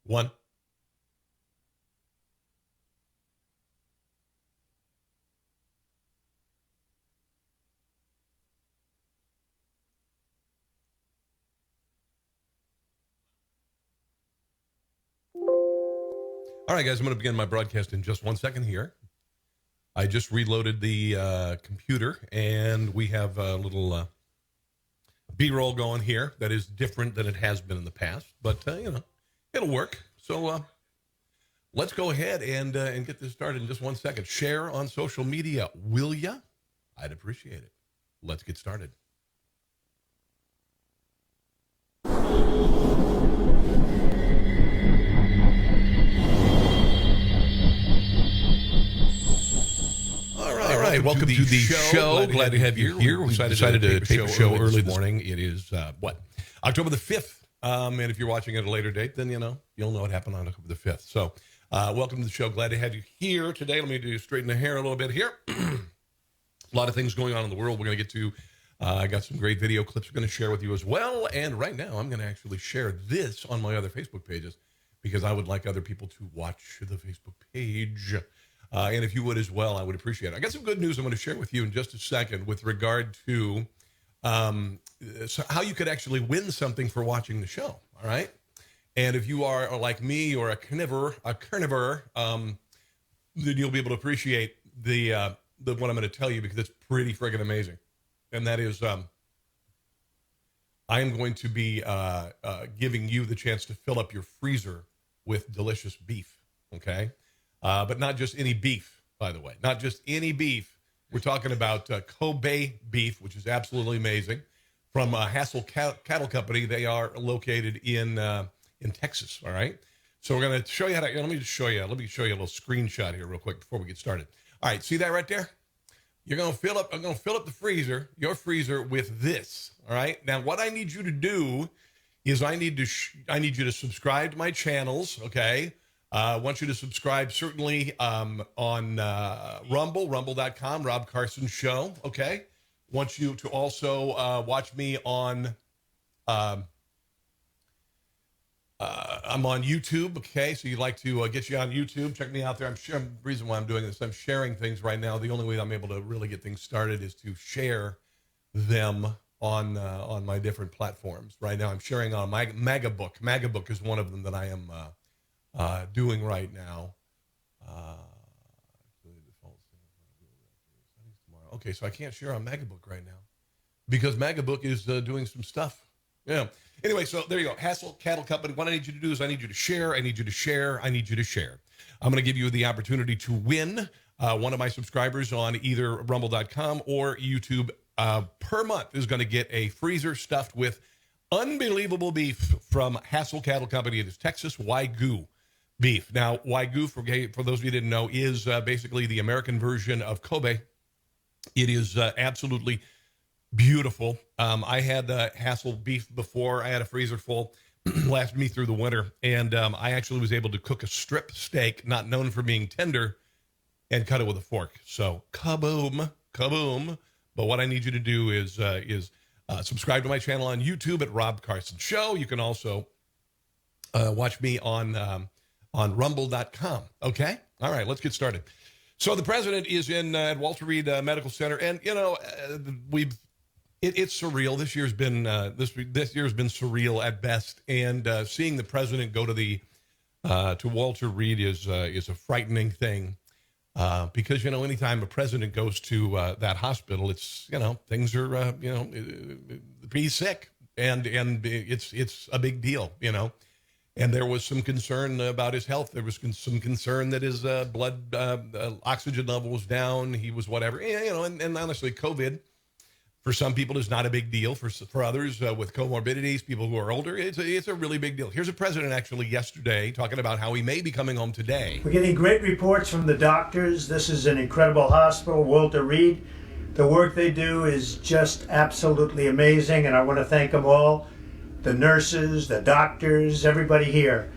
One. All right, guys, I'm going to begin my broadcast in just 1 second here. I just reloaded the computer, and we have a little B-roll going here that is different than it has been in the past. But, it'll work. So let's go ahead and get this started in just 1 second. Share on social media, will ya? I'd appreciate it. Let's get started. All right, welcome to the show. Glad to have you here. We decided to tape a show early this morning. It is, October the 5th. And if you're watching at a later date, then, you'll know what happened on October the 5th. So, welcome to the show. Glad to have you here today. Let me straighten the hair a little bit here. A lot of things going on in the world we're going to get to. I got some great video clips we're going to share with you as well. And right now, I'm going to actually share this on my other Facebook pages because I would like other people to watch the Facebook page. And if you would as well, I would appreciate it. I got some good news I'm going to share with you in just a second with regard to how you could actually win something for watching the show. All right. And if you are like me or a carnivore, then you'll be able to appreciate the what I'm going to tell you because it's pretty friggin' amazing. And that is, I am going to be giving you the chance to fill up your freezer with delicious beef. Okay. But not just any beef, by the way. Not just any beef. We're talking about Kobe beef, which is absolutely amazing, from Hassel Cattle Company. They are located in Texas. All right. So we're going to show you how to. Let me show you a little screenshot here, real quick, before we get started. All right. See that right there? You're going to fill up. I'm going to fill up your freezer, with this. All right. Now, what I need you to do is I need you to subscribe to my channels. Okay. I want you to subscribe, certainly, on rumble.com, Rob Carson Show, okay? Want you to also watch me on, I'm on YouTube, okay? So you'd like to get you on YouTube, check me out there. The reason why I'm doing this, I'm sharing things right now. The only way I'm able to really get things started is to share them on my different platforms. Right now I'm sharing on my MagaBook. MagaBook is one of them that I am doing right now. Okay, so I can't share on MagaBook right now because MagaBook is doing some stuff. Yeah. Anyway, so there you go. Hassel Cattle Company. What I need you to do is I need you to share. I need you to share. I need you to share. I'm going to give you the opportunity to win one of my subscribers on either rumble.com or YouTube per month is going to get a freezer stuffed with unbelievable beef from Hassel Cattle Company. It is Texas Wagyu beef. Now, Wagyu, for those of you who didn't know, is basically the American version of Kobe. It is absolutely beautiful. I had Hassel beef before. I had a freezer full, lasted me through the winter, and I actually was able to cook a strip steak, not known for being tender, and cut it with a fork. So, kaboom. But what I need you to do is subscribe to my channel on YouTube at Rob Carson Show. You can also watch me on rumble.com. Okay? All right, let's get started. So the president is in at Walter Reed Medical Center, and it's surreal. This year's been surreal at best, and seeing the president go to Walter Reed is a frightening thing, because anytime a president goes to that hospital, it's things are he's sick, and it's a big deal, And there was some concern about his health. There was some concern that his blood oxygen level was down. He was whatever. And honestly, COVID, for some people, is not a big deal. For others with comorbidities, people who are older, it's a really big deal. Here's a president actually yesterday talking about how he may be coming home today. We're getting great reports from the doctors. This is an incredible hospital, Walter Reed. The work they do is just absolutely amazing, and I want to thank them all. The nurses, the doctors, everybody here.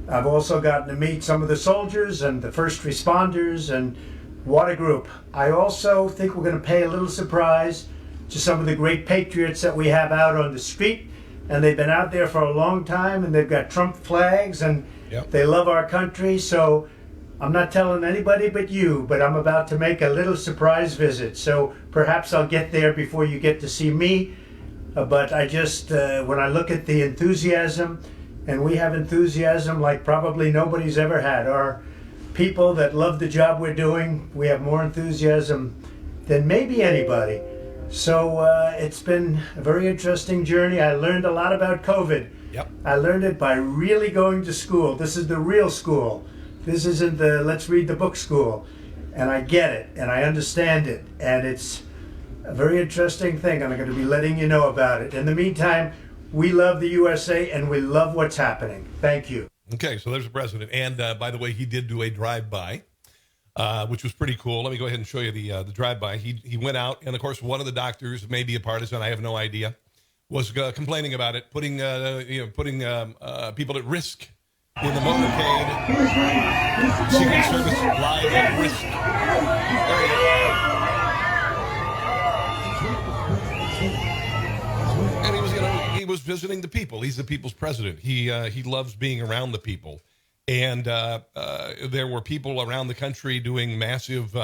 I've also gotten to meet some of the soldiers and the first responders, and what a group. I also think we're going to pay a little surprise to some of the great patriots that we have out on the street. and they've been out there for a long time, and they've got Trump flags, and Yep. they love our country. So I'm not telling anybody but you, but I'm about to make a little surprise visit. So perhaps I'll get there before you get to see me. But I just, when I look at the enthusiasm, and we have enthusiasm like probably nobody's ever had. Our people that love the job we're doing, we have more enthusiasm than maybe anybody. So it's been a very interesting journey. I learned a lot about COVID. Yep. I learned it by really going to school. This is the real school. This isn't the let's read the book school. And I get it, and I understand it, and it's a very interesting thing, and I'm going to be letting you know about it. In the meantime, we love the USA, and we love what's happening. Thank you. Okay, so there's the president. And by the way, he did do a drive-by, which was pretty cool. Let me go ahead and show you the drive-by. He went out, and of course, one of the doctors, maybe a partisan, I have no idea, was complaining about it, putting people at risk in the motorcade. Secret Service live at risk. There you go. And he was visiting the people. He's the people's president. He loves being around the people. And there were people around the country doing massive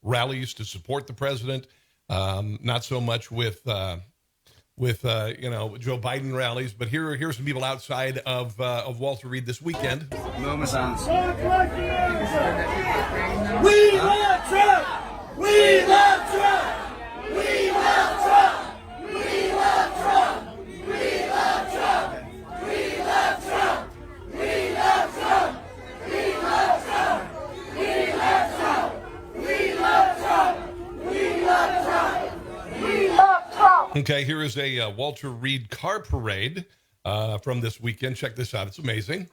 rallies to support the president. Not so much with Joe Biden rallies, but here's some people outside of Walter Reed this weekend. No missiles. We love Trump! We love Trump! We love Trump! We love Trump! We love Trump! We love Trump! We love Trump! We love Trump! We love Trump! We love Trump! We love Trump! We love Trump! Okay, here is a Walter Reed car parade from this weekend. Check this out. It's amazing.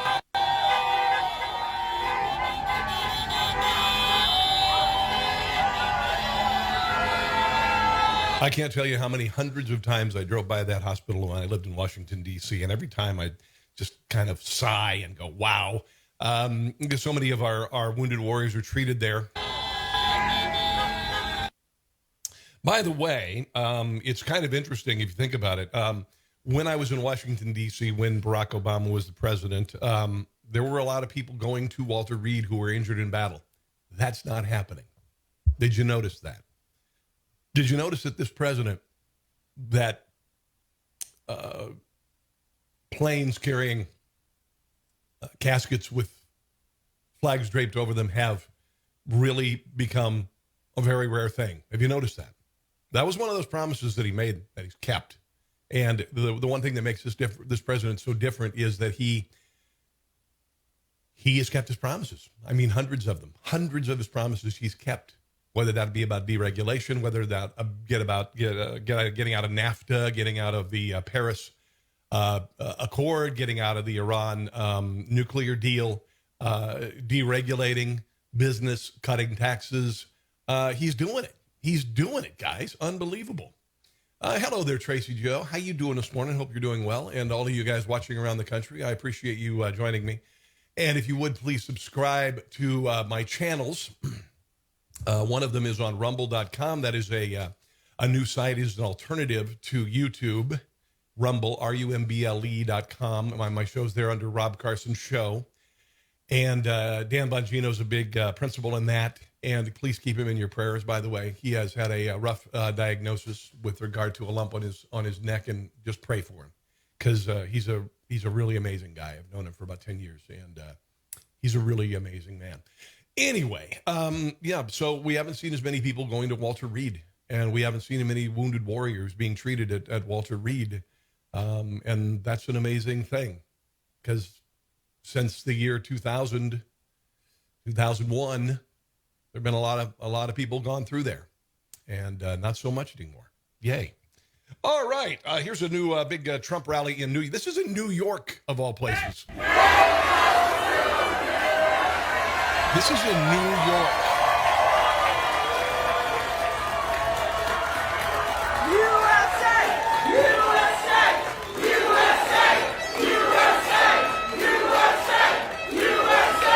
I can't tell you how many hundreds of times I drove by that hospital when I lived in Washington, D.C., and every time I just kind of sigh and go, wow. Because so many of our wounded warriors are treated there. By the way, it's kind of interesting if you think about it. When I was in Washington, D.C., when Barack Obama was the president, there were a lot of people going to Walter Reed who were injured in battle. That's not happening. Did you notice that? Did you notice that this president, that planes carrying caskets with flags draped over them have really become a very rare thing? Have you noticed that? That was one of those promises that he made that he's kept. And the one thing that makes this president so different is that he has kept his promises. I mean, hundreds of them. Hundreds of his promises he's kept. Whether that be about deregulation, whether that getting out of NAFTA, getting out of the Paris Accord, getting out of the Iran nuclear deal, deregulating business, cutting taxes. He's doing it. He's doing it, guys. Unbelievable. Hello there, Tracy Joe. How you doing this morning? Hope you're doing well. And all of you guys watching around the country, I appreciate you joining me. And if you would, please subscribe to my channels. One of them is on rumble.com. That is a new site, is an alternative to YouTube. Rumble, RUMBLE.com. My show's there under Rob Carson Show. And Dan Bongino is a big principal in that. And please keep him in your prayers, by the way. He has had a rough diagnosis with regard to a lump on his neck, and just pray for him. Because he's a really amazing guy. I've known him for about 10 years, and he's a really amazing man. Anyway, so we haven't seen as many people going to Walter Reed, and we haven't seen as many wounded warriors being treated at Walter Reed, and that's an amazing thing, because since the year 2000, 2001, there have been a lot of people gone through there, and not so much anymore. Yay. All right, here's a new big Trump rally in New York. This is in New York, of all places. This is in New York. USA! USA! USA! USA! USA! USA!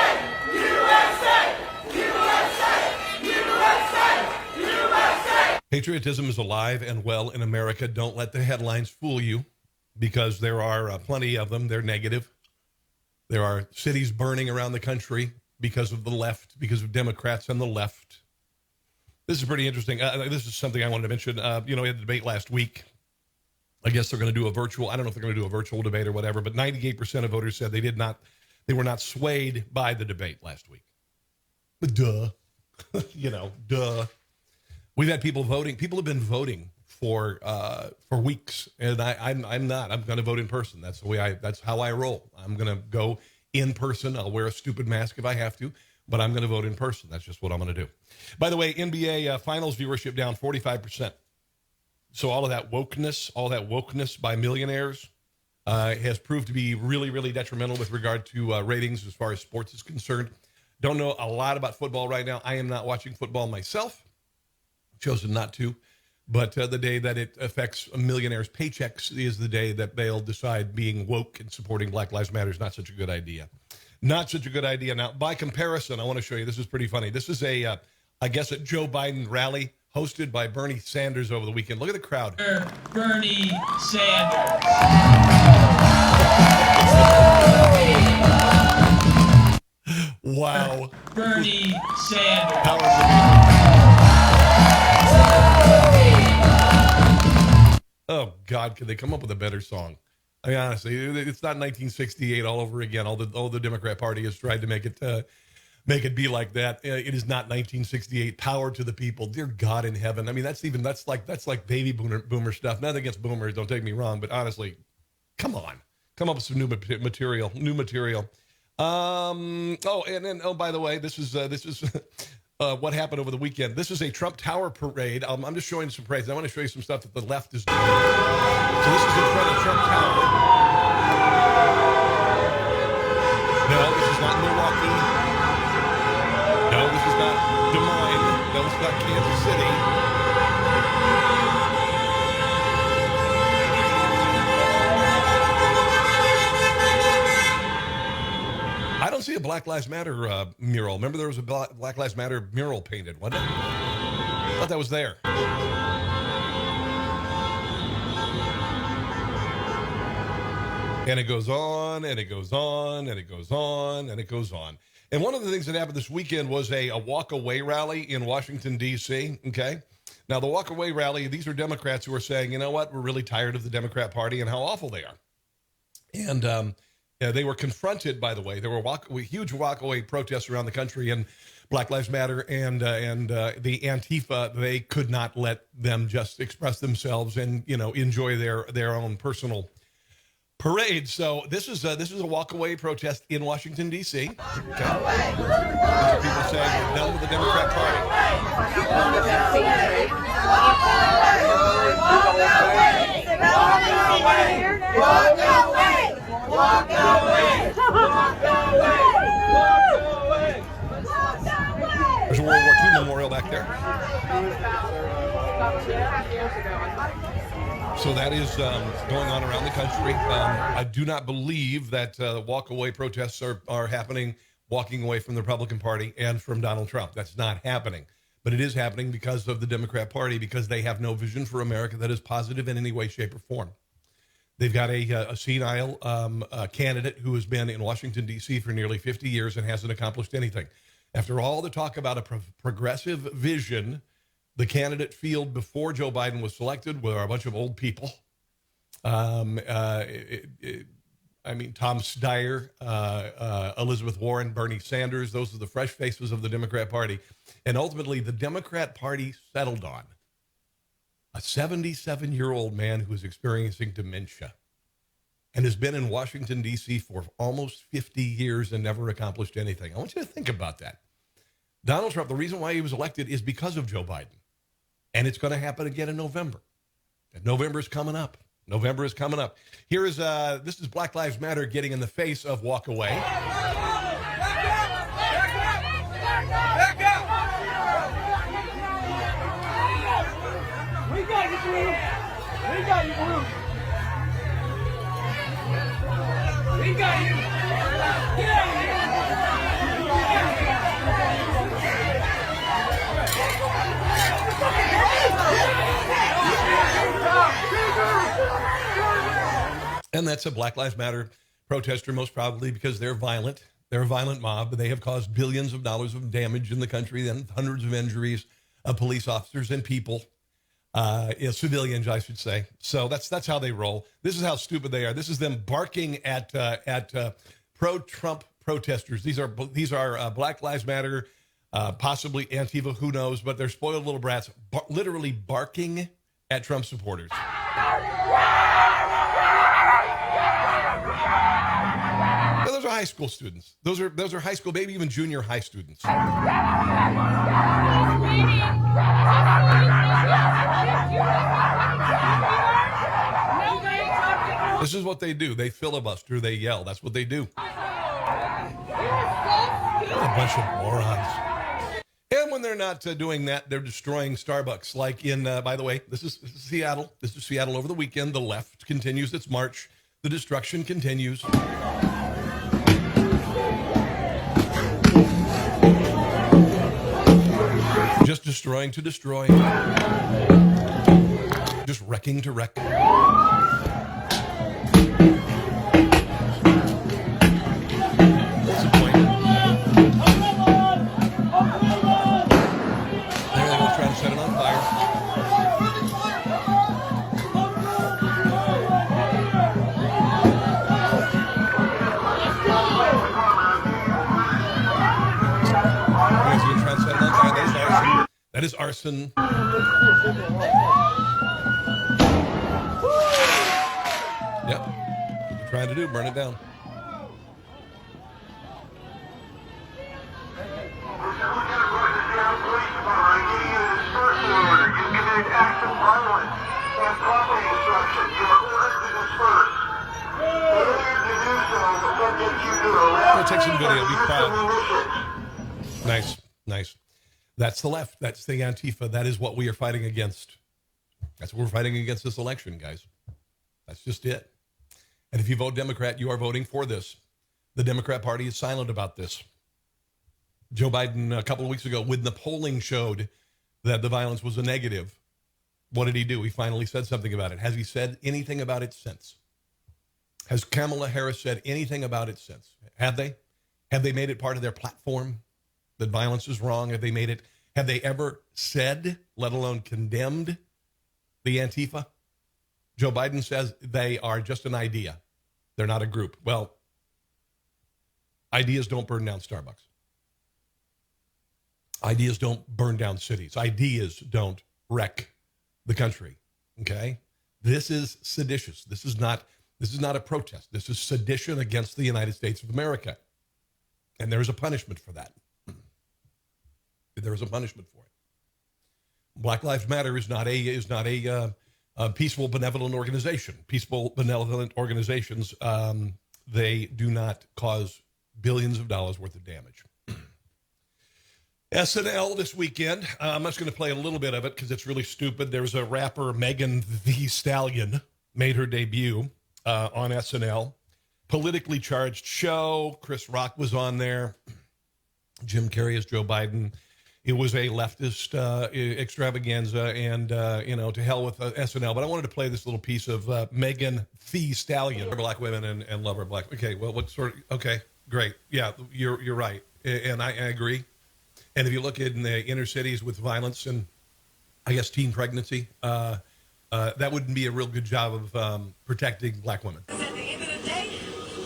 USA! USA! USA! Patriotism is alive and well in America. Don't let the headlines fool you. because there are plenty of them. They're negative. There are cities burning around the country because of the left, because of Democrats and the left. This is pretty interesting. This is something I wanted to mention. We had the debate last week. I guess they're going to do a virtual. I don't know if they're going to do a virtual debate or whatever, but 98% of voters said they were not swayed by the debate last week. But duh. Duh. We've had people voting. People have been voting for weeks, and I'm not. I'm going to vote in person. That's the way that's how I roll. I'm going to go in person. I'll wear a stupid mask if I have to, but I'm going to vote in person. That's just what I'm going to do. By the way, NBA Finals viewership down 45%. So all of that wokeness by millionaires has proved to be really, really detrimental with regard to ratings as far as sports is concerned. Don't know a lot about football right now. I am not watching football myself. Chosen not to. But the day that it affects a millionaire's paychecks is the day that they'll decide being woke and supporting Black Lives Matter is not such a good idea. Not such a good idea. Now, by comparison, I want to show you. This is pretty funny. This is a Joe Biden rally hosted by Bernie Sanders over the weekend. Look at the crowd. Bernie Sanders. Wow. Bernie Sanders. Oh, God, could they come up with a better song? I mean, honestly, it's not 1968 all over again. All the Democrat Party has tried to make it be like that. It is not 1968. Power to the people. Dear God in heaven. I mean, that's like baby boomer stuff. Nothing against boomers. Don't take me wrong, but honestly, come on, come up with some new material. By the way, this is what happened over the weekend. This is a Trump Tower parade. I'm just showing some parades. I want to show you some stuff that the left is doing. So this is in front of Trump Tower. No, this is not Milwaukee. No, this is not Des Moines. No, this is not Kansas City. I don't see a Black Lives Matter mural. Remember there was a Black Lives Matter mural painted, wasn't it? I thought that was there. And it goes on, and it goes on, and it goes on, and it goes on. And one of the things that happened this weekend was a walk-away rally in Washington, D.C., okay? Now, the walk-away rally, these are Democrats who are saying, you know what, we're really tired of the Democrat Party and how awful they are. And they were confronted, by the way. There were huge walk-away protests around the country, and Black Lives Matter and the Antifa, they could not let them just express themselves and, enjoy their own personal parade. So this is a walk-away protest in Washington, D.C. Okay. These are people saying we're done with the Democrat Party. Walk away! There's a World War II memorial back there. So that is going on around the country. I do not believe that walk-away protests are happening, walking away from the Republican Party and from Donald Trump. That's not happening. But it is happening because of the Democrat Party, because they have no vision for America that is positive in any way, shape, or form. They've got a senile candidate who has been in Washington, D.C. for nearly 50 years and hasn't accomplished anything. After all the talk about a progressive vision, the candidate field before Joe Biden was selected were a bunch of old people. Tom Steyer, Elizabeth Warren, Bernie Sanders, those are the fresh faces of the Democrat Party. And ultimately, the Democrat Party settled on a 77-year-old man who is experiencing dementia and has been in Washington, D.C. for almost 50 years and never accomplished anything. I want you to think about that. Donald Trump, the reason why he was elected is because of Joe Biden. And it's going to happen again in November. And November is coming up. November is coming up. Here is, this is Black Lives Matter getting in the face of walk away. We got you, Bruce. We got you, Bruce. We got you. Get out of here. And that's a Black Lives Matter protester, most probably because they're violent. They're a violent mob. They have caused billions of dollars of damage in the country and hundreds of injuries of police officers and people, civilians, I should say. So that's how they roll. This is how stupid they are. This is them barking at pro-Trump protesters. These are Black Lives Matter, possibly Antifa, who knows, but they're spoiled little brats, literally barking at Trump supporters. Now, those are high school students. Those are high school, maybe even junior high students. This is what they do. They filibuster. They yell. That's what they do. A bunch of morons. And when they're not doing that, they're destroying Starbucks. Like in, by the way, this is Seattle. This is Seattle over the weekend. The left continues its march. The destruction continues. Just destroying to destroy. Just wrecking to wreck. What's the point? There they go, trying to set it on fire. That is arson. Yep. What they're trying to do, burn it down. We'll take some video. Be proud. Nice, nice. That's the left. That's the Antifa. That is what we are fighting against. That's what we're fighting against this election, guys. That's just it. And if you vote Democrat, you are voting for this. The Democrat Party is silent about this. Joe Biden, a couple of weeks ago, when the polling showed that the violence was a negative, what did he do? He finally said something about it. Has he said anything about it since? Has Kamala Harris said anything about it since? Have they? Have they made it part of their platform that violence is wrong? Have they made it? Have they ever said, let alone condemned, the Antifa? Joe Biden says they are just an idea. They're not a group. Well, ideas don't burn down Starbucks. Ideas don't burn down cities. Ideas don't wreck the country. Okay? This is seditious. This is not a protest. This is sedition against the United States of America. And there is a punishment for that. There is a punishment for it. Black Lives Matter is not a peaceful, benevolent organization. Peaceful, benevolent organizations, they do not cause billions of dollars worth of damage. SNL this weekend. I'm just going to play a little bit of it because it's really stupid. There's a rapper, Megan Thee Stallion, made her debut on SNL. Politically charged show. Chris Rock was on there. Jim Carrey as Joe Biden. It was a leftist extravaganza, and, to hell with SNL. But I wanted to play this little piece of Megan Thee Stallion. Black women and love her black. Okay, well, what sort of, okay, great. Yeah, you're right. And I agree. And if you look in the inner cities with violence and, I guess, teen pregnancy, that wouldn't be a real good job of protecting black women. At the end of the day,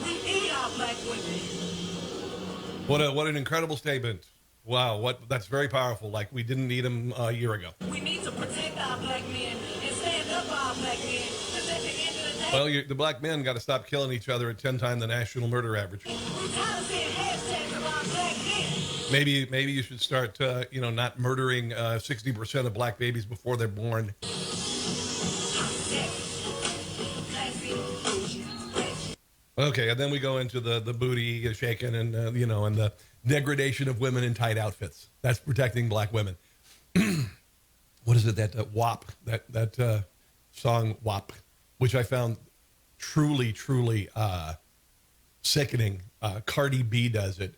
we need our black women. What an incredible statement. Wow, that's very powerful. Like we didn't need them a year ago. We need to protect our black men and stand up for our black men. Because at the end of the day, Well, the black men got to stop killing each other at 10 times the national murder average. we tired of seeing hashtags about black men. Maybe you should start, not murdering 60% of black babies before they're born. Okay, and then we go into the booty shaking and and the degradation of women in tight outfits. That's protecting black women. What is it that WAP, that song WAP, which I found truly sickening. Cardi B does it,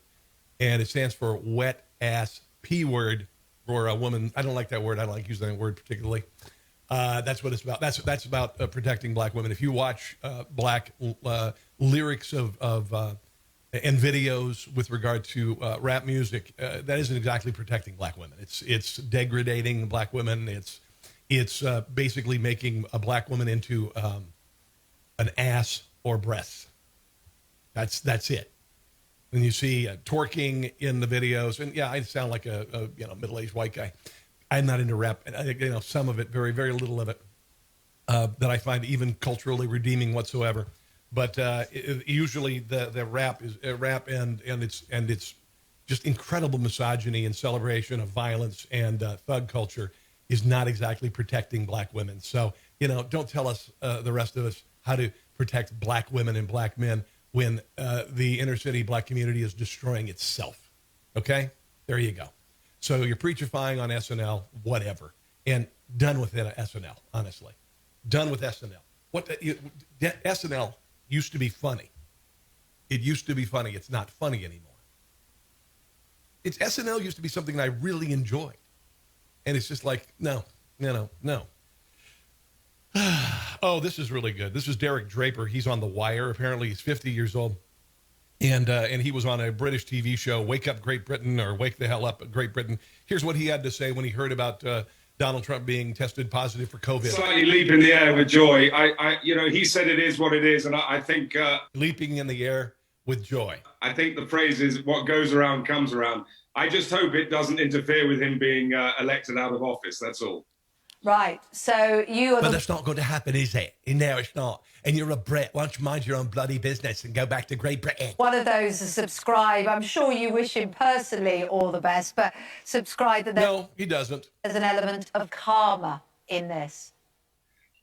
and it stands for wet ass P word for a woman. I don't like that word. I don't like using that word particularly. That's what it's about. That's about protecting black women. If you watch black lyrics of and videos with regard to rap music, that isn't exactly protecting black women. It's degrading black women. It's basically making a black woman into an ass or breasts. That's it. And you see twerking in the videos, and yeah, I sound like a middle-aged white guy. I'm not into rap, and I think some of it, very very little of it, that I find even culturally redeeming whatsoever. But usually the rap is rap, and it's just incredible misogyny and celebration of violence and thug culture is not exactly protecting black women. So don't tell us the rest of us how to protect black women and black men when the inner city black community is destroying itself. Okay, there you go. So you're preachifying on SNL, whatever, and done with it. SNL, honestly, done with SNL. SNL used to be funny. It used to be funny. It's not funny anymore. SNL used to be something I really enjoyed, and it's just like no. Oh, this is really good. This is Derek Draper. He's on The Wire. Apparently, he's 50 years old. And he was on a British TV show, Wake Up Great Britain, or Wake the Hell Up Great Britain. Here's what he had to say when he heard about Donald Trump being tested positive for COVID. Slightly leap in the air with joy. He said it is what it is, and I think leaping in the air with joy. I think the phrase is what goes around comes around. I just hope it doesn't interfere with him being elected out of office. That's all. Right. So you are. But that's not going to happen, is it? No, it's not. And you're a Brit. Why don't you mind your own bloody business and go back to Great Britain? One of those to subscribe. I'm sure you wish him personally all the best, but subscribe that. No, he doesn't. There's an element of karma in this.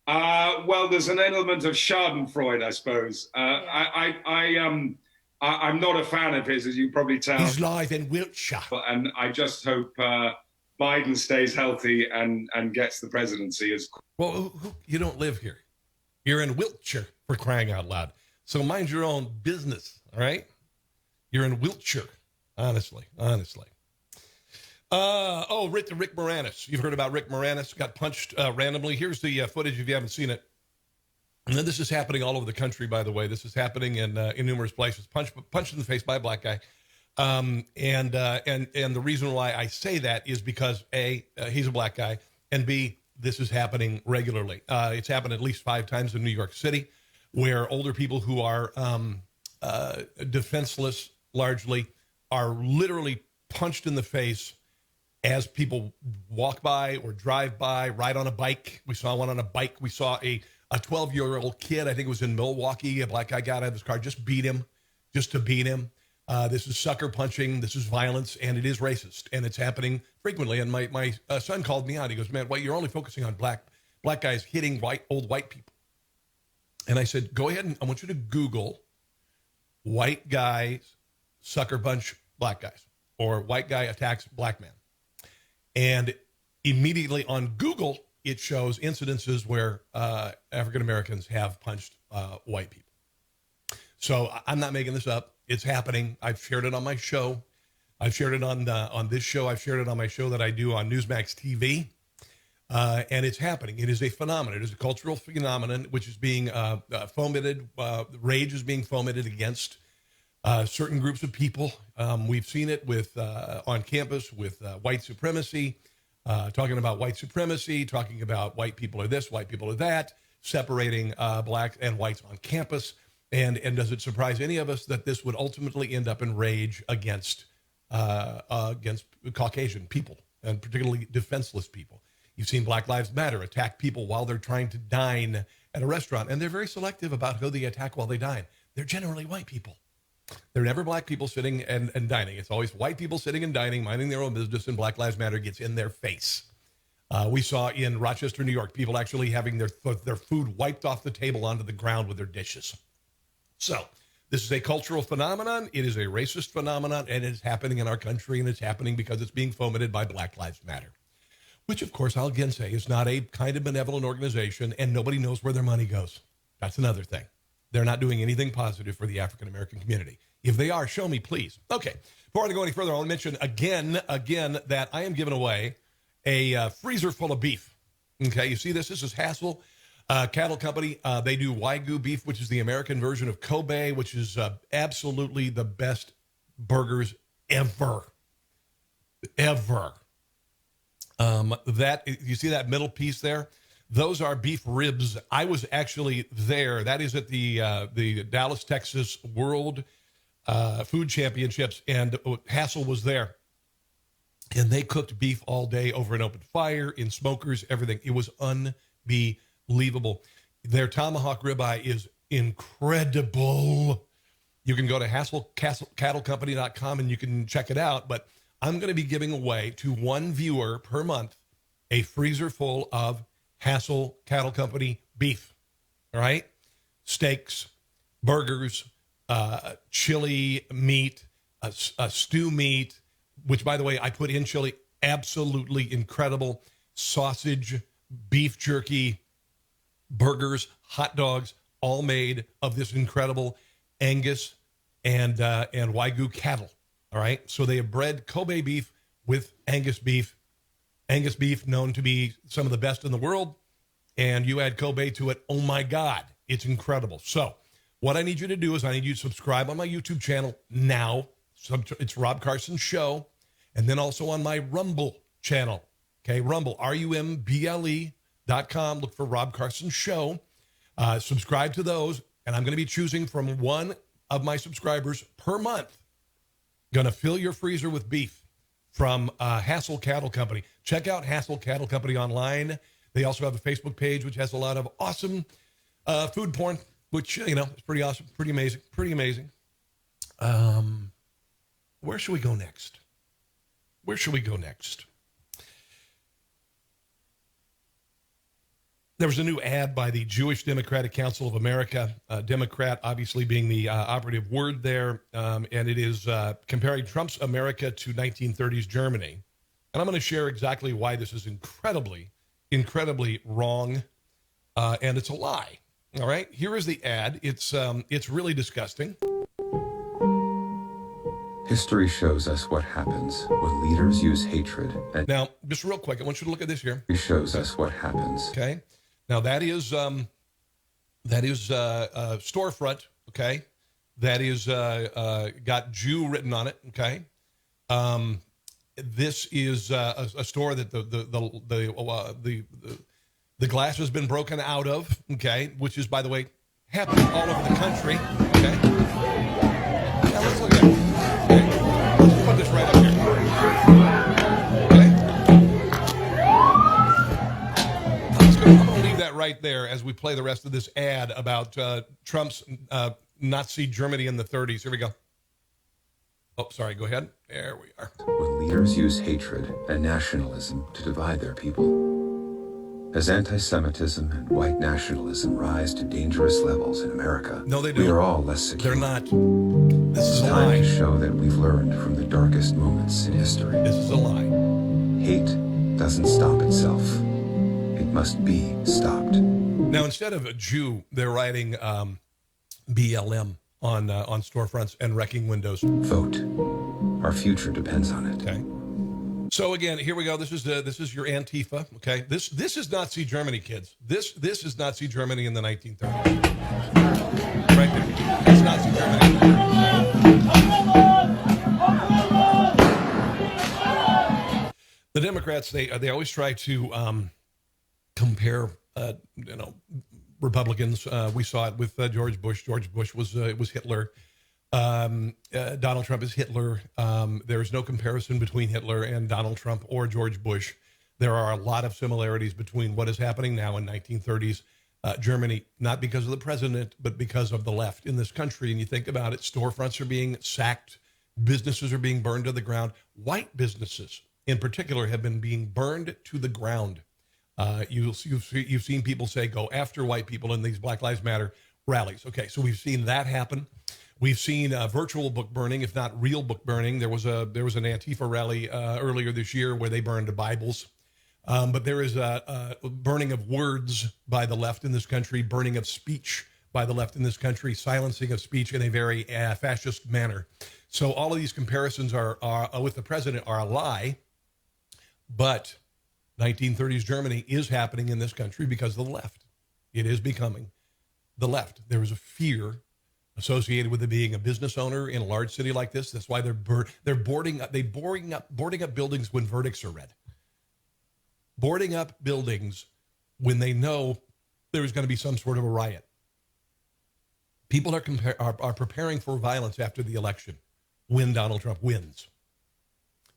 Well, there's an element of Schadenfreude, I suppose. I'm not a fan of his, as you probably tell. He's live in Wiltshire. And I just hope Biden stays healthy and gets the presidency. Well, you don't live here. You're in Wiltshire, for crying out loud. So mind your own business, all right? You're in Wiltshire, honestly. Rick Moranis. You've heard about Rick Moranis. Got punched randomly. Here's the footage if you haven't seen it. And then this is happening all over the country, by the way. This is happening in numerous places. Punched in the face by a black guy. And the reason why I say that is because A, he's a black guy, and B, this is happening regularly. It's happened at least 5 times in New York City, where older people who are defenseless, largely, are literally punched in the face as people walk by or drive by, ride on a bike. We saw one on a bike. We saw a 12-year-old kid, I think it was in Milwaukee, a black guy got out of his car, just to beat him. This is sucker punching. This is violence, and it is racist, and it's happening frequently. And my son called me out. He goes, "Man, you're only focusing on black guys hitting old white people." And I said, "Go ahead and I want you to Google white guys sucker punch black guys, or white guy attacks black man." And immediately on Google, it shows incidences where African Americans have punched white people. So I'm not making this up. It's happening. I've shared it on my show. I've shared it on this show. I've shared it on my show that I do on Newsmax TV. And it's happening. It is a phenomenon. It is a cultural phenomenon which is being fomented. Rage is being fomented against certain groups of people. We've seen it with on campus with white supremacy, talking about white supremacy, talking about white people are this, white people are that, separating blacks and whites on campus. And does it surprise any of us that this would ultimately end up in rage against Caucasian people, and particularly defenseless people? You've seen Black Lives Matter attack people while they're trying to dine at a restaurant, and they're very selective about who they attack while they dine. They're generally white people. They're never black people sitting and dining. It's always white people sitting and dining, minding their own business, and Black Lives Matter gets in their face. We saw in Rochester, New York, people actually having their food wiped off the table onto the ground with their dishes. So this is a cultural phenomenon. It is a racist phenomenon, and it's happening in our country, and it's happening because it's being fomented by Black Lives Matter, which, of course, I'll again say is not a kind of benevolent organization, and nobody knows where their money goes. That's another thing. They're not doing anything positive for the African-American community. If they are, show me, please. Okay, before I go any further, I want to mention again that I am giving away a freezer full of beef. Okay, you see this? This is Hassel Cattle Company. They do Wagyu beef, which is the American version of Kobe, which is absolutely the best burgers ever. Ever. That you see that middle piece there? Those are beef ribs. I was actually there. That is at the Dallas, Texas World Food Championships, and Hassel was there. And they cooked beef all day over an open fire, in smokers, everything. It was unbelievable. Their tomahawk ribeye is incredible. You can go to HasselCattleCompany.com and you can check it out. But I'm going to be giving away to one viewer per month a freezer full of Hassel Cattle Company beef. All right? Steaks, burgers, chili meat, a stew meat, which, by the way, I put in chili. Absolutely incredible. Sausage, beef jerky, burgers, hot dogs, all made of this incredible Angus and Wagyu cattle. All right. So they have bred Kobe beef with Angus beef. Angus beef known to be some of the best in the world. And you add Kobe to it. Oh my God. It's incredible. So what I need you to do is I need you to subscribe on my YouTube channel now. It's Rob Carson Show. And then also on my Rumble channel. Okay. Rumble, RUMBLE.com. Look for Rob Carson Show. Subscribe to those. And I'm going to be choosing from one of my subscribers per month. Going to fill your freezer with beef from Hassel Cattle Company. Check out Hassel Cattle Company online. They also have a Facebook page, which has a lot of awesome food porn, which, is pretty awesome, pretty amazing, pretty amazing. Where should we go next? Where should we go next? There was a new ad by the Jewish Democratic Council of America, Democrat obviously being the operative word there, and it is comparing Trump's America to 1930s Germany. And I'm going to share exactly why this is incredibly, incredibly wrong, and it's a lie. All right, here is the ad. It's really disgusting. History shows us what happens when leaders use hatred. And Now, just real quick, I want you to look at this here. history shows us what happens. Okay. Now that is storefront. Okay. That is got Jew written on it. Okay. This is a store that the glass has been broken out of. Okay. Which is, by the way, happening all over the country. Okay. Now let's look at it. Okay. Let's put this right up here. Okay. I'm going to leave that right there as we play the rest of this ad about Trump's Nazi Germany in the 30s. Here we go. Oh, sorry. Go ahead. There we are. When leaders use hatred and nationalism to divide their people. As anti-Semitism and white nationalism rise to dangerous levels in America, No, they we don't. are all less secure. They're not. This is It's a time lie. to show that we've learned from the darkest moments in history. This is a lie. Hate doesn't stop itself. It must be stopped. Now, instead of a Jew, they're writing BLM on storefronts and wrecking windows. Vote. Our future depends on it. Okay. So again, here we go. This is your Antifa. Okay. This is Nazi Germany, kids. This is Nazi Germany in the 1930s. Right there. That's Nazi Germany. The Democrats, they always try to compare Republicans. We saw it with George Bush. George Bush was Hitler. Donald Trump is Hitler. There is no comparison between Hitler and Donald Trump or George Bush. There are a lot of similarities between what is happening now in 1930s Germany, not because of the president, but because of the left in this country. And you think about it, storefronts are being sacked, businesses are being burned to the ground. White businesses, in particular, have been being burned to the ground. You've seen people say, go after white people in these Black Lives Matter rallies. Okay, so we've seen that happen. We've seen virtual book burning, if not real book burning. There was an Antifa rally earlier this year where they burned Bibles. But there is a burning of words by the left in this country, burning of speech by the left in this country, silencing of speech in a very fascist manner. So all of these comparisons are with the president are a lie. But 1930s Germany is happening in this country because of the left. It is becoming the left. There is a fear associated with it being a business owner in a large city like this. That's why they're boarding up buildings when verdicts are read. Boarding up buildings when they know there's going to be some sort of a riot. People are preparing for violence after the election when Donald Trump wins.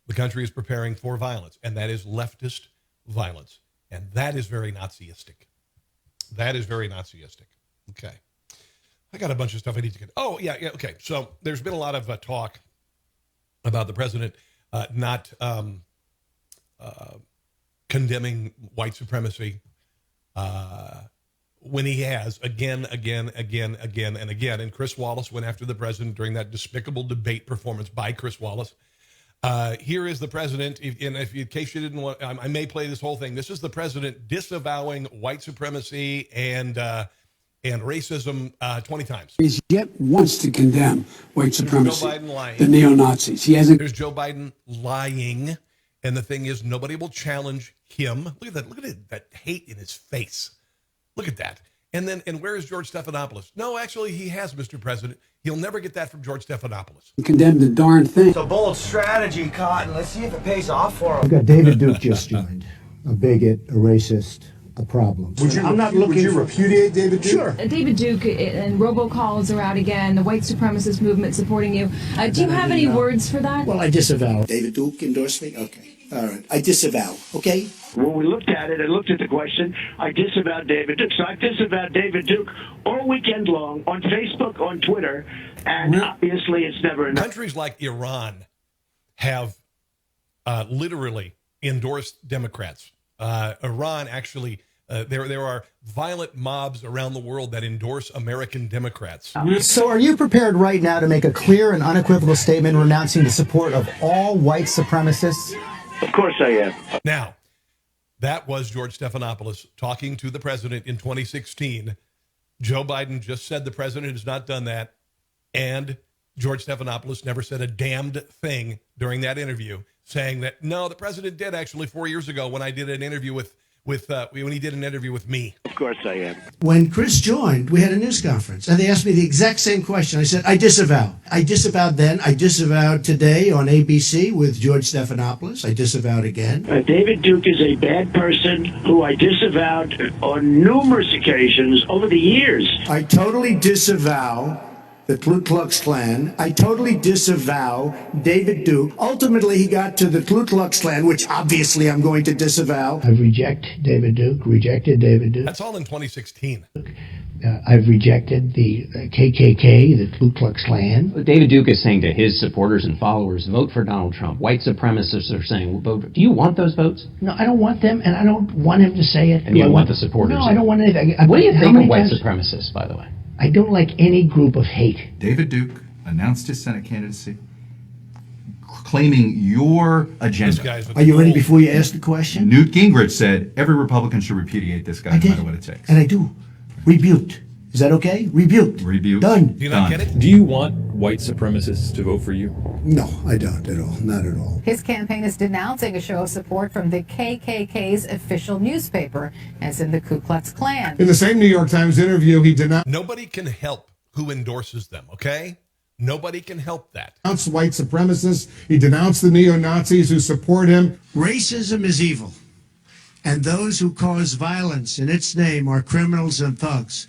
The country is preparing for violence, and that is leftist violence. And that is very Nazistic. That is very Nazistic. Okay. I got a bunch of stuff I need to get. Oh, yeah. Okay. So there's been a lot of talk about the president not condemning white supremacy when he has again. And Chris Wallace went after the president during that despicable debate performance by Chris Wallace. Here is the president, in case you didn't want, I may play this whole thing. This is the president disavowing white supremacy and racism 20 times. He's yet wants to condemn white supremacy, Joe Biden lying. the neo-Nazis. He hasn't. There's Joe Biden lying, and the thing is, nobody will challenge him. Look at that! Look at that hate in his face. Look at that. And where is George Stephanopoulos? No, actually, he has, Mr. President. He'll never get that from George Stephanopoulos. Condemn the darn thing. It's a bold strategy, Cotton. Let's see if it pays off for him. We've got David Duke just joined. A bigot, a racist, a problem. Would you repudiate David Duke? Sure. David Duke and robocalls are out again, the white supremacist movement supporting you. Do you have any words for that? Well, I disavow. David Duke endorsed me? Okay. All right. I disavow. Okay? When we looked at it and looked at the question, I disavowed David Duke. So I disavowed David Duke all weekend long on Facebook, on Twitter, and obviously it's never enough. Countries like Iran have literally endorsed Democrats. Iran actually, there are violent mobs around the world that endorse American Democrats. So are you prepared right now to make a clear and unequivocal statement renouncing the support of all white supremacists? Of course I am. Now, that was George Stephanopoulos talking to the president in 2016. Joe Biden just said the president has not done that. And George Stephanopoulos never said a damned thing during that interview, saying that, no, the president did actually 4 years ago when I did an interview when he did an interview with me. Of course I am. When Chris joined, we had a news conference, and they asked me the exact same question. I said, I disavow. I disavowed then. I disavowed today on ABC with George Stephanopoulos. I disavowed again. David Duke is a bad person who I disavowed on numerous occasions over the years. I totally disavow the Ku Klux Klan. I totally disavow David Duke. Ultimately, he got to the Ku Klux Klan, which obviously I'm going to disavow. I've rejected David Duke. That's all in 2016. I've rejected the KKK, the Ku Klux Klan. David Duke is saying to his supporters and followers, vote for Donald Trump. White supremacists are saying, vote. Do you want those votes? No, I don't want them, and I don't want him to say it. And you want the supporters? No, I don't want anything. What do you think of white supremacists, by the way? I don't like any group of hate. David Duke announced his Senate candidacy, claiming your agenda. Are you ready before you ask the question? Newt Gingrich said every Republican should repudiate this guy no matter what it takes. And I do. Rebuked. Is that okay? Rebuked. Done. Do you not get it? Do you want white supremacists to vote for you? No, I don't at all. Not at all. His campaign is denouncing a show of support from the KKK's official newspaper, as in the Ku Klux Klan. In the same New York Times interview, he denounced. Nobody can help who endorses them, okay? Nobody can help that. Denounced white supremacists. He denounced the neo-Nazis who support him. Racism is evil, and those who cause violence in its name are criminals and thugs,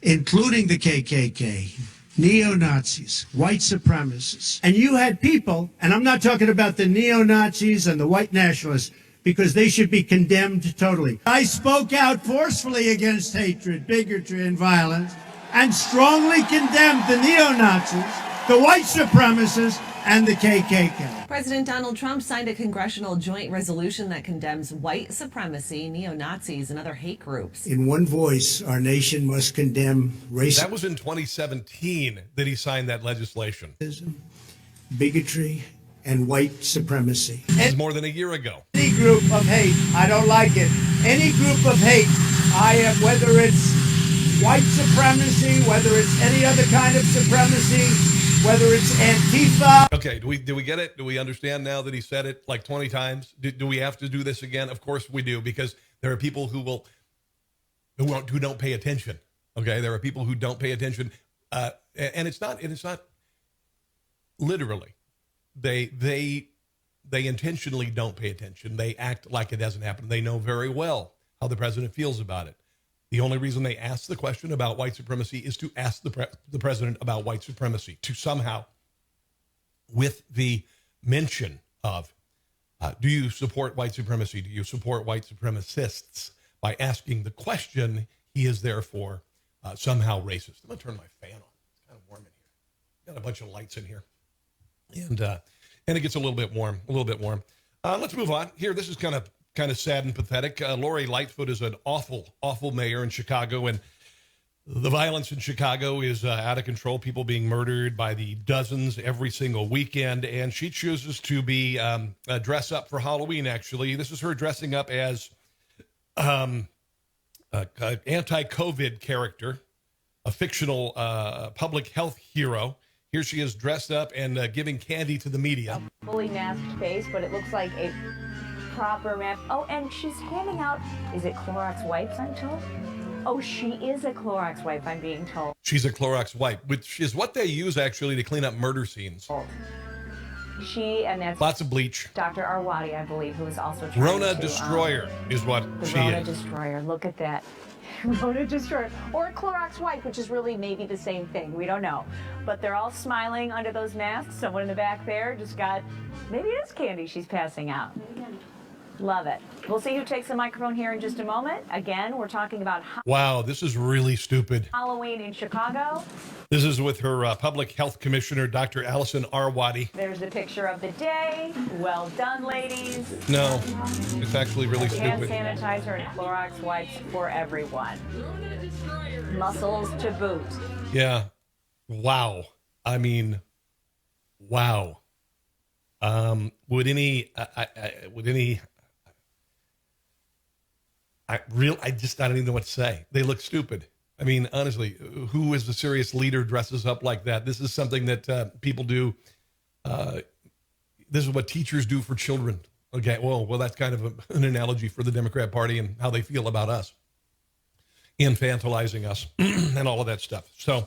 including the KKK, neo-Nazis, white supremacists. And you had people, and I'm not talking about the neo-Nazis and the white nationalists, because they should be condemned totally. I spoke out forcefully against hatred, bigotry, and violence, and strongly condemned the neo-Nazis, the white supremacists, and the KKK. President Donald Trump signed a congressional joint resolution that condemns white supremacy, neo-Nazis, and other hate groups. In one voice, our nation must condemn racism. That was in 2017 that he signed that legislation. Bigotry, and white supremacy. This is more than a year ago. Any group of hate, I don't like it. Any group of hate, whether it's white supremacy, whether it's any other kind of supremacy, whether it's Antifa. Okay, do we get it? Do we understand now that he said it like 20 times? Do we have to do this again? Of course we do, because there are people who don't pay attention. Okay, there are people who don't pay attention, and it's not literally. They intentionally don't pay attention. They act like it hasn't happened. They know very well how the president feels about it. The only reason they ask the question about white supremacy is to ask the president about white supremacy, to somehow, with the mention of, do you support white supremacy? Do you support white supremacists? By asking the question, he is therefore somehow racist. I'm going to turn my fan on. It's kind of warm in here. Got a bunch of lights in here. And it gets a little bit warm. Let's move on. Here, this is kind of sad and pathetic. Lori Lightfoot is an awful mayor in Chicago, and the violence in Chicago is out of control. People being murdered by the dozens every single weekend, and she chooses to be dress up for Halloween. Actually, this is her dressing up as an anti-COVID character, a fictional public health hero. Here she is dressed up and giving candy to the media. A fully masked face, but it looks like a proper mask. Oh, and she's handing out, is it Clorox wipes, I'm told? Oh, she is a Clorox wipe, I'm being told. She's a Clorox wipe, which is what they use actually to clean up murder scenes. And that's lots of bleach. Dr. Arwadi, I believe, who is also trying Rona to, Destroyer is what she Rona is. Destroyer, look at that. Rona Destroyer. Or a Clorox wipe, which is really maybe the same thing. We don't know. But they're all smiling under those masks. Someone in the back there just got, maybe it is candy she's passing out. Love it. We'll see who takes the microphone here in just a moment. Again, we're talking about wow, this is really stupid. Halloween in Chicago. This is with her public health commissioner, Dr. Allison Arwadi. There's the picture of the day. Well done, ladies. No, it's actually really Hand stupid. sanitizer and Clorox wipes for everyone. Muscles to boot. Yeah. Wow. I mean, wow. Would any I don't even know what to say. They look stupid. I mean, honestly, who is the serious leader dresses up like that? This is something that people do. This is what teachers do for children. Okay, well, that's kind of an analogy for the Democrat Party and how they feel about us, infantilizing us, and all of that stuff. So,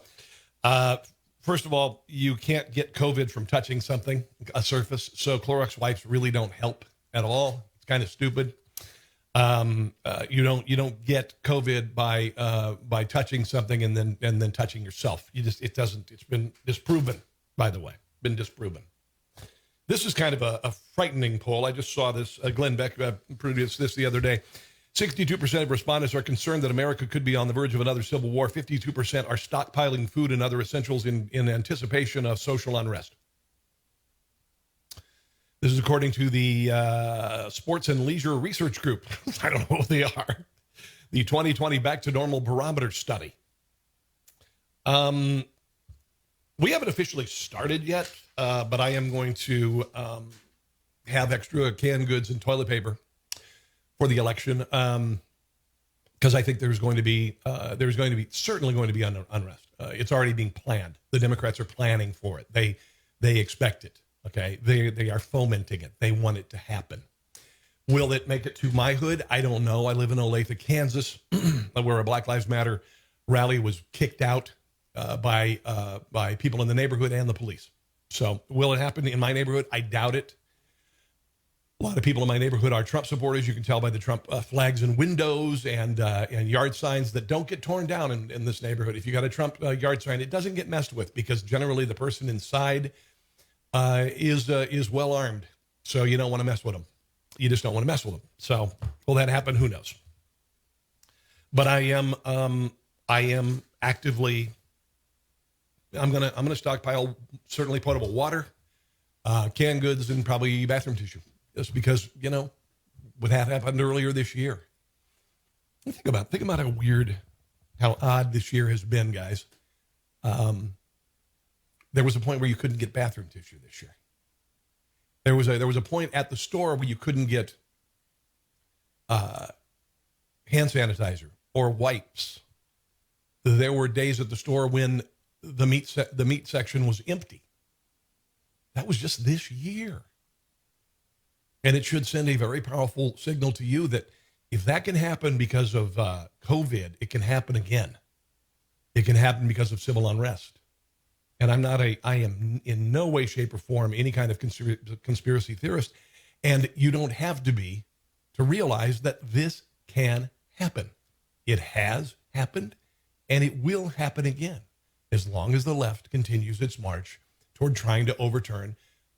first of all, you can't get COVID from touching something, a surface. So Clorox wipes really don't help at all. It's kind of stupid. You don't get COVID by touching something and then touching yourself. It's been disproven, by the way, This is kind of a frightening poll. I just saw this. Glenn Beck produced this the other day. 62% of respondents are concerned that America could be on the verge of another civil war. 52% are stockpiling food and other essentials in anticipation of social unrest. This is according to the Sports and Leisure Research Group. I don't know what they are. The 2020 Back to Normal Barometer Study. We haven't officially started yet, but I am going to have extra canned goods and toilet paper for the election because I think there's going to be certainly going to be unrest. It's already being planned. The Democrats are planning for it. They expect it. Okay, they are fomenting it. They want it to happen. Will it make it to my hood? I don't know. I live in Olathe, Kansas, where a Black Lives Matter rally was kicked out by people in the neighborhood and the police. So will it happen in my neighborhood? I doubt it. A lot of people in my neighborhood are Trump supporters. You can tell by the Trump flags and windows and yard signs that don't get torn down in this neighborhood. If you got a Trump yard sign, it doesn't get messed with because generally the person inside is well armed, so you don't want to mess with them. You just don't want to mess with them. So, will that happen? Who knows? But I am actively. I'm gonna stockpile certainly potable water, canned goods, and probably bathroom tissue, just because what had happened earlier this year. Think about how odd this year has been, guys. There was a point where you couldn't get bathroom tissue this year. There was a point at the store where you couldn't get hand sanitizer or wipes. There were days at the store when the meat section was empty. That was just this year. And it should send a very powerful signal to you that if that can happen because of COVID, it can happen again. It can happen because of civil unrest. And I am in no way, shape, or form any kind of conspiracy theorist. And you don't have to be to realize that this can happen. It has happened, and it will happen again as long as the left continues its march toward trying to overturn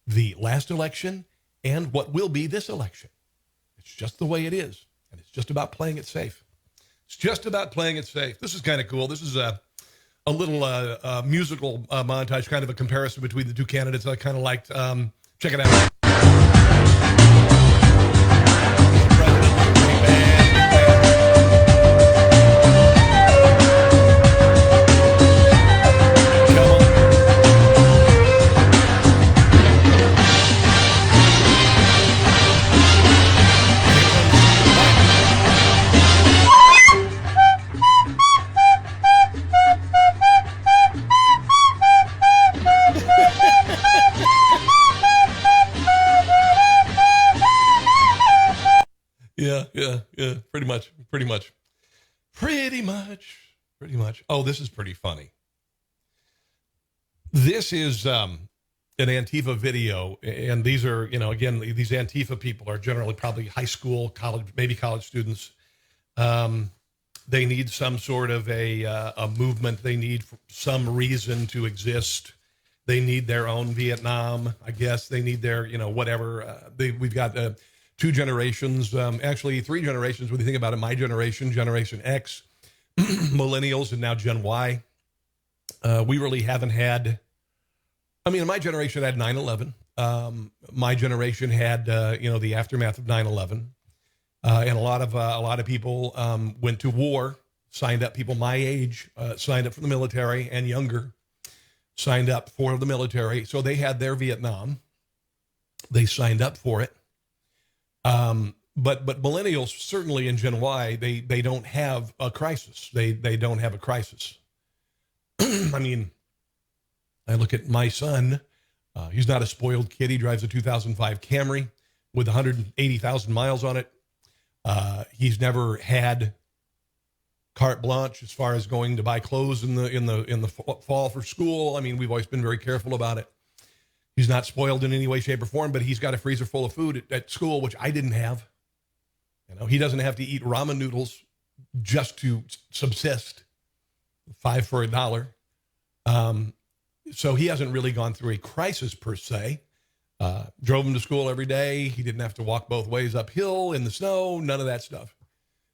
the last election and what will be this election. It's just the way it is, and it's just about playing it safe. It's just about playing it safe. This is kind of cool. This is a little musical montage, kind of a comparison between the two candidates I kind of liked. Check it out. Yeah, pretty much. Oh, this is pretty funny. This is an Antifa video, and these are, again, these Antifa people are generally probably high school, college, maybe college students. They need some sort of a movement. They need some reason to exist. They need their own Vietnam, I guess. They need their, whatever. We've got 2 generations, actually 3 generations when you think about it. My generation, Generation X, millennials, and now Gen Y. We really haven't had, my generation had 9/11. My generation had, the aftermath of 9/11. And a lot of people went to war, signed up. People my age signed up for the military, and younger signed up for the military. So they had their Vietnam. They signed up for it. But millennials, certainly in Gen Y, they don't have a crisis. They don't have a crisis. I look at my son. He's not a spoiled kid. He drives a 2005 Camry with 180,000 miles on it. He's never had carte blanche as far as going to buy clothes in the fall for school. We've always been very careful about it. He's not spoiled in any way, shape, or form, but he's got a freezer full of food at school, which I didn't have. He doesn't have to eat ramen noodles just to subsist. 5 for $1. So he hasn't really gone through a crisis per se. Drove him to school every day. He didn't have to walk both ways uphill in the snow, none of that stuff.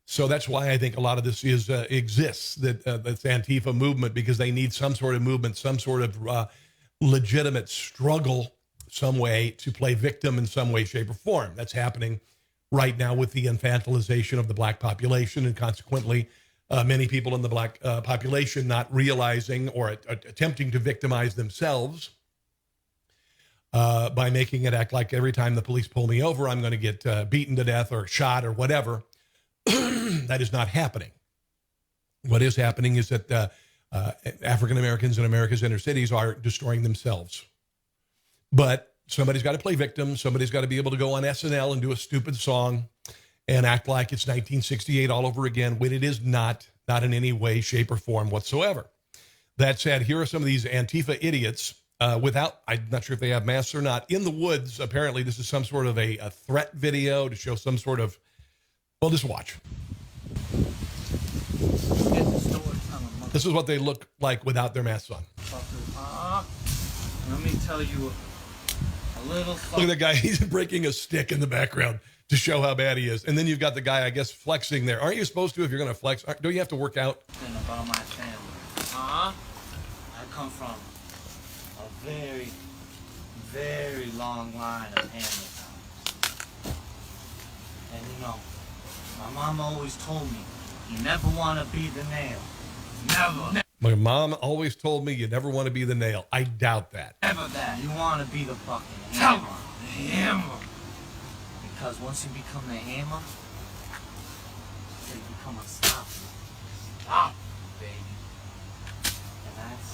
So that's why I think a lot of this exists, that's Antifa movement, because they need some sort of movement, some sort of legitimate struggle, some way to play victim in some way, shape, or form. That's happening right now with the infantilization of the black population, and consequently many people in the black population not realizing or attempting to victimize themselves by making it act like every time the police pull me over, I'm going to get beaten to death or shot or whatever. That is not happening. What is happening is that African Americans in America's inner cities are destroying themselves. But somebody's got to play victim. Somebody's got to be able to go on SNL and do a stupid song and act like it's 1968 all over again, when it is not in any way, shape, or form whatsoever. That said, here are some of these Antifa idiots I'm not sure if they have masks or not, in the woods. Apparently, this is some sort of a threat video to show some sort of, well, just watch. This is what they look like without their masks on. Let me tell you a little something. Look at that guy. He's breaking a stick in the background to show how bad he is. And then you've got the guy, I guess, flexing there. Aren't you supposed to, if you're going to flex? Don't you have to work out? About my family. I come from a very, very long line of Hamiltons. And my mom always told me, you never want to be the nail. Never. My mom always told me you never want to be the nail. I doubt that. Never that. You want to be the fucking hammer. The hammer. Because once you become the hammer, you become unstoppable. Stop, baby. And that's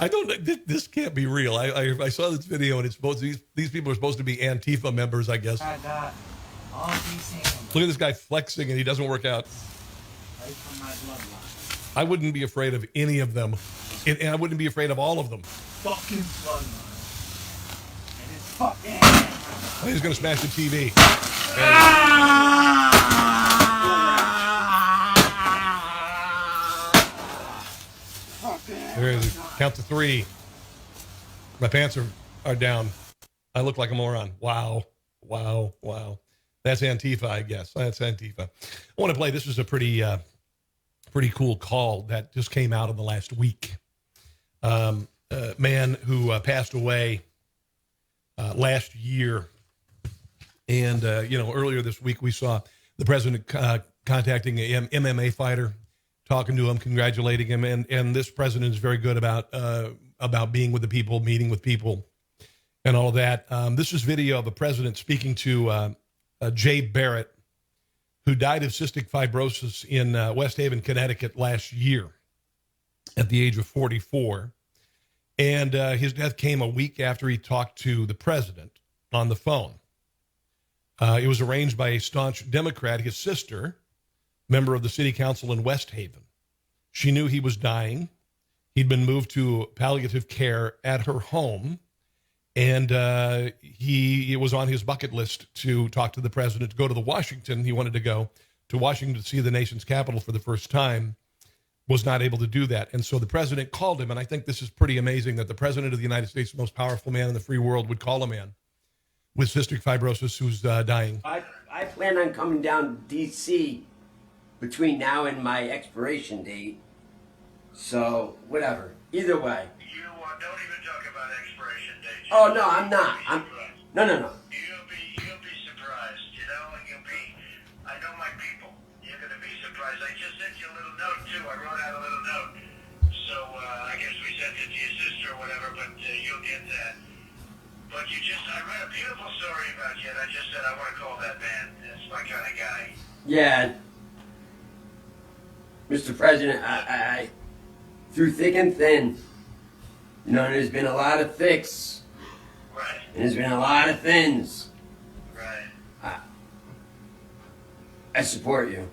I don't. This can't be real. I saw this video and it's supposed these people are supposed to be Antifa members, I guess. I got all these hands Look at this guy flexing and he doesn't work out. right from my bloodline. I wouldn't be afraid of any of them, and I wouldn't be afraid of all of them. Fucking bloodline. And it's fucking. Oh, he's gonna smash the TV. There it is. Count to 3. My pants are down. I look like a moron. Wow. That's Antifa, I guess. That's Antifa. I want to play. This is a pretty cool call that just came out in the last week. A man who passed away last year. And, earlier this week, we saw the president contacting an MMA fighter, talking to him, congratulating him. And this president is very good about being with the people, meeting with people, and all of that. This is video of the president speaking to Jay Barrett, who died of cystic fibrosis in West Haven, Connecticut last year at the age of 44. And his death came a week after he talked to the president on the phone. It was arranged by a staunch Democrat, his sister, member of the city council in West Haven. She knew he was dying. He'd been moved to palliative care at her home. And it was on his bucket list to talk to the president, to go to the Washington. He wanted to go to Washington to see the nation's capital for the first time, was not able to do that. And so the president called him. And I think this is pretty amazing that the president of the United States, the most powerful man in the free world, would call a man with cystic fibrosis who's dying. I plan on coming down to D.C. between now and my expiration date. So, whatever. Either way. You don't even talk about expiration dates. Oh, no, I'm not. No. You'll be surprised, I know my people. You're going to be surprised. I just sent you a little note, too. I wrote out a little note. So, I guess we sent it to your sister or whatever, but you'll get that. But I read a beautiful story about you, and I just said I want to call that man. That's my kind of guy. Yeah. Mr. President, I through thick and thin, there's been a lot of thicks. Right. And there's been a lot of thins. Right. I support you.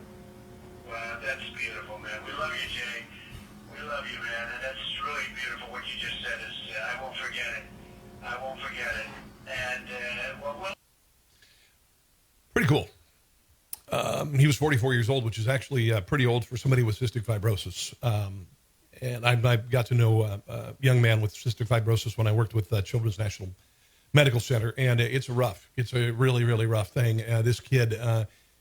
Well, that's beautiful, man. We love you, Jay. We love you, man. And that's really beautiful. What you just said is, I won't forget it. I won't forget it. And, Pretty cool. He was 44 years old, which is actually pretty old for somebody with cystic fibrosis. And I got to know a young man with cystic fibrosis when I worked with Children's National Medical Center. And it's a really, really rough thing. This kid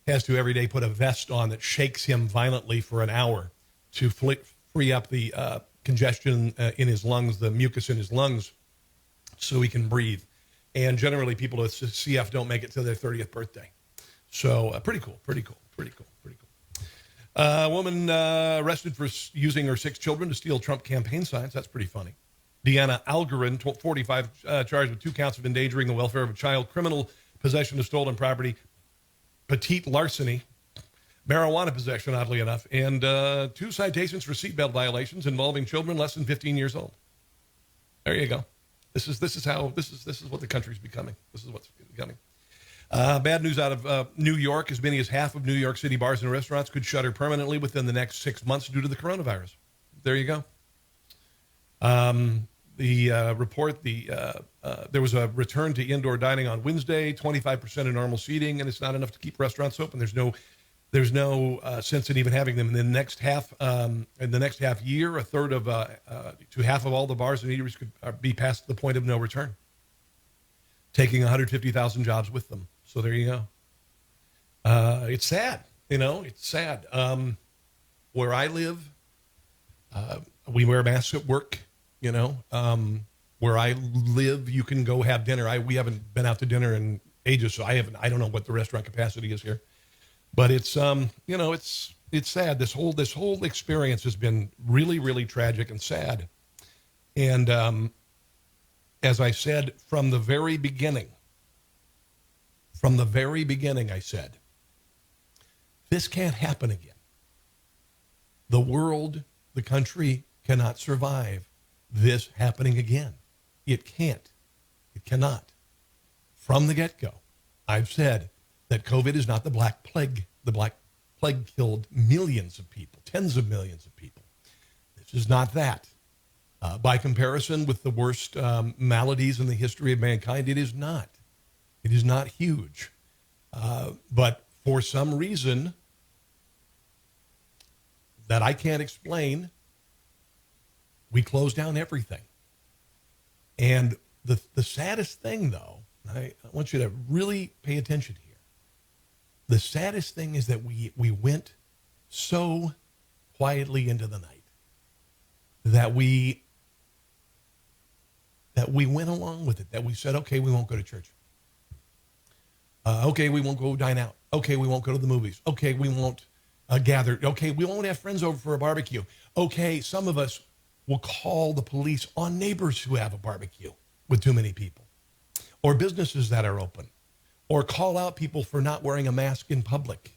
has to every day put a vest on that shakes him violently for an hour to free up the congestion in his lungs, the mucus in his lungs, so he can breathe. And generally people with CF don't make it to their 30th birthday. So pretty cool. A woman arrested for using her 6 children to steal Trump campaign signs. That's pretty funny. Deanna Algarin, 45, charged with 2 counts of endangering the welfare of a child, criminal possession of stolen property, petite larceny, marijuana possession, oddly enough, and 2 citations for seatbelt violations involving children less than 15 years old. There you go. This is what the country's becoming. This is what's becoming. Bad news out of New York. As many as half of New York City bars and restaurants could shutter permanently within the next 6 months due to the coronavirus. There you go. The report, there was a return to indoor dining on Wednesday, 25% of normal seating, and it's not enough to keep restaurants open. There's no sense in even having them in the next half. In the next half year, a third of to half of all the bars and eateries could be past the point of no return, taking 150,000 jobs with them. So there you go. It's sad, it's sad. Where I live, we wear masks at work, where I live, you can go have dinner. We haven't been out to dinner in ages, so I don't know what the restaurant capacity is here, but it's, it's sad. This whole experience has been really, really tragic and sad. And, as I said, from the very beginning, I said, this can't happen again. The world, the country cannot survive this happening again. It can't. It cannot. From the get-go, I've said that COVID is not the Black Plague. The Black Plague killed millions of people, tens of millions of people. This is not that. By comparison with the worst maladies in the history of mankind, it is not. It is not huge. But for some reason that I can't explain, we closed down everything. And the saddest thing, though, I want you to really pay attention here. The saddest thing is that we went so quietly into the night that we went along with it, that we said, okay, we won't go to church. Okay, we won't go dine out. Okay, we won't go to the movies. Okay, we won't gather. Okay, we won't have friends over for a barbecue. Okay, some of us will call the police on neighbors who have a barbecue with too many people, or businesses that are open, or call out people for not wearing a mask in public,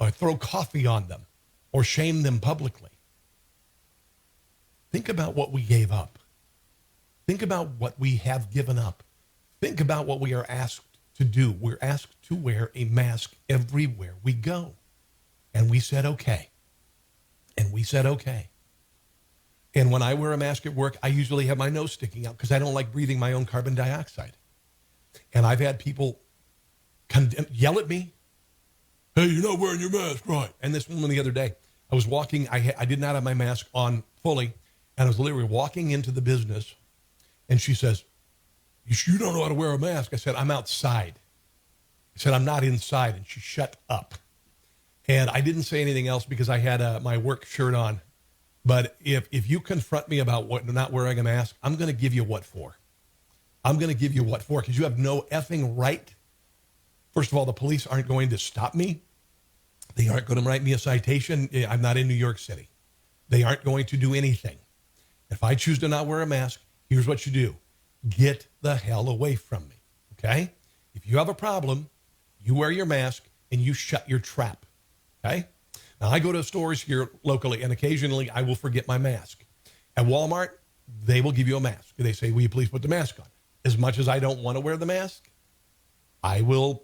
or throw coffee on them, or shame them publicly. Think about what we gave up. Think about what we have given up. Think about what we are asked to do. We're asked to wear a mask everywhere we go. And we said, okay. And we said, okay. And when I wear a mask at work, I usually have my nose sticking out because I don't like breathing my own carbon dioxide. And I've had people yell at me, hey, you're not wearing your mask, right? And this woman the other day, I was walking, I did not have my mask on fully, and I was literally walking into the business, and she says, you don't know how to wear a mask. I said, I'm outside. I said, I'm not inside. And she shut up. And I didn't say anything else because I had my work shirt on. But if you confront me about not wearing a mask, I'm going to give you what for. I'm going to give you what for, because you have no effing right. First of all, the police aren't going to stop me. They aren't going to write me a citation. I'm not in New York City. They aren't going to do anything. If I choose to not wear a mask, here's what you do. Get the hell away from me, okay? If you have a problem, you wear your mask and you shut your trap, okay? Now, I go to stores here locally, and occasionally I will forget my mask. At Walmart, they will give you a mask. They say, will you please put the mask on? As much as I don't want to wear the mask, I will,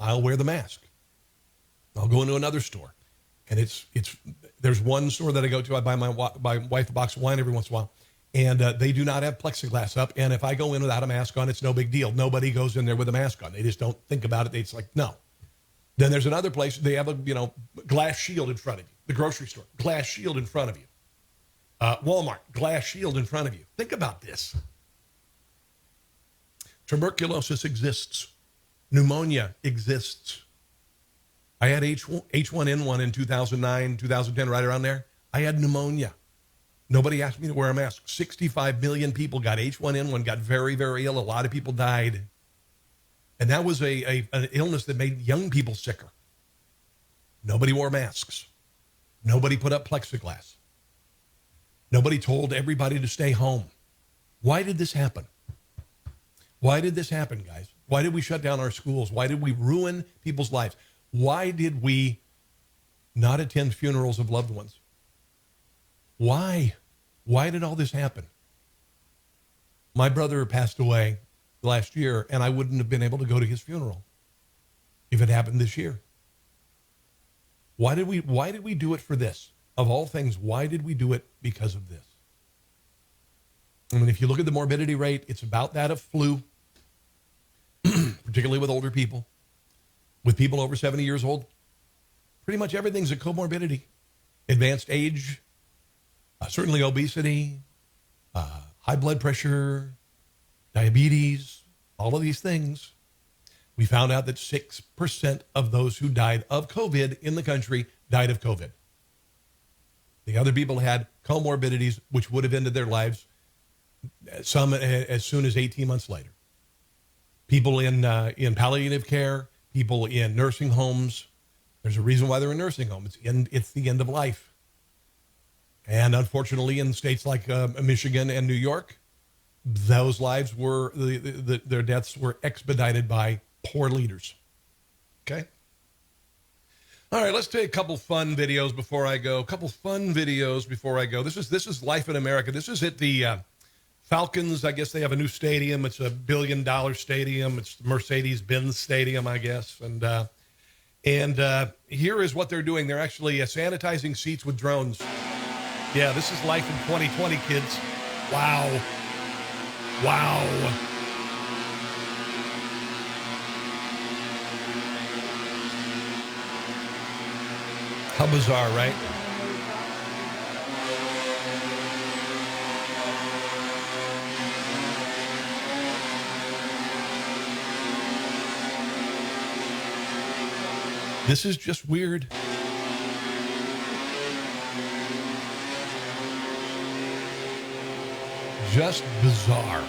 I'll wear the mask. I'll go into another store. And there's one store that I go to, I buy my wife a box of wine every once in a while, and they do not have plexiglass up. And if I go in without a mask on, it's no big deal. Nobody goes in there with a mask on. They just don't think about it. It's like, no. Then there's another place, they have a glass shield in front of you. The grocery store, glass shield in front of you. Walmart, glass shield in front of you. Think about this. Tuberculosis exists. Pneumonia exists. I had H1N1 in 2009, 2010, right around there. I had pneumonia. Nobody asked me to wear a mask. 65 million people got H1N1, got very, very ill. A lot of people died. And that was an illness that made young people sicker. Nobody wore masks. Nobody put up plexiglass. Nobody told everybody to stay home. Why did this happen? Why did this happen, guys? Why did we shut down our schools? Why did we ruin people's lives? Why did we not attend funerals of loved ones? Why? Why did all this happen? My brother passed away last year, and I wouldn't have been able to go to his funeral if it happened this year. Why did we do it for this? Of all things, why did we do it because of this? I mean, if you look at the morbidity rate, it's about that of flu, particularly with older people. With people over 70 years old, pretty much everything's a comorbidity. Advanced age, certainly obesity, high blood pressure, diabetes, all of these things. We found out that 6% of those who died of COVID in the country died of COVID. The other people had comorbidities, which would have ended their lives, some as soon as 18 months later. People in palliative care, people in nursing homes. There's a reason why they're in nursing homes. It's the end of life. And unfortunately, in states like Michigan and New York, those lives were, their deaths were expedited by poor leaders. Okay? All right, let's take a couple fun videos before I go. This is life in America. This is at the Falcons. I guess they have a new stadium. It's a $1 billion stadium. It's the Mercedes-Benz Stadium, I guess. And here is what they're doing. They're actually sanitizing seats with drones. Yeah, this is life in 2020, kids. Wow. How bizarre, right? This is just weird. Just bizarre.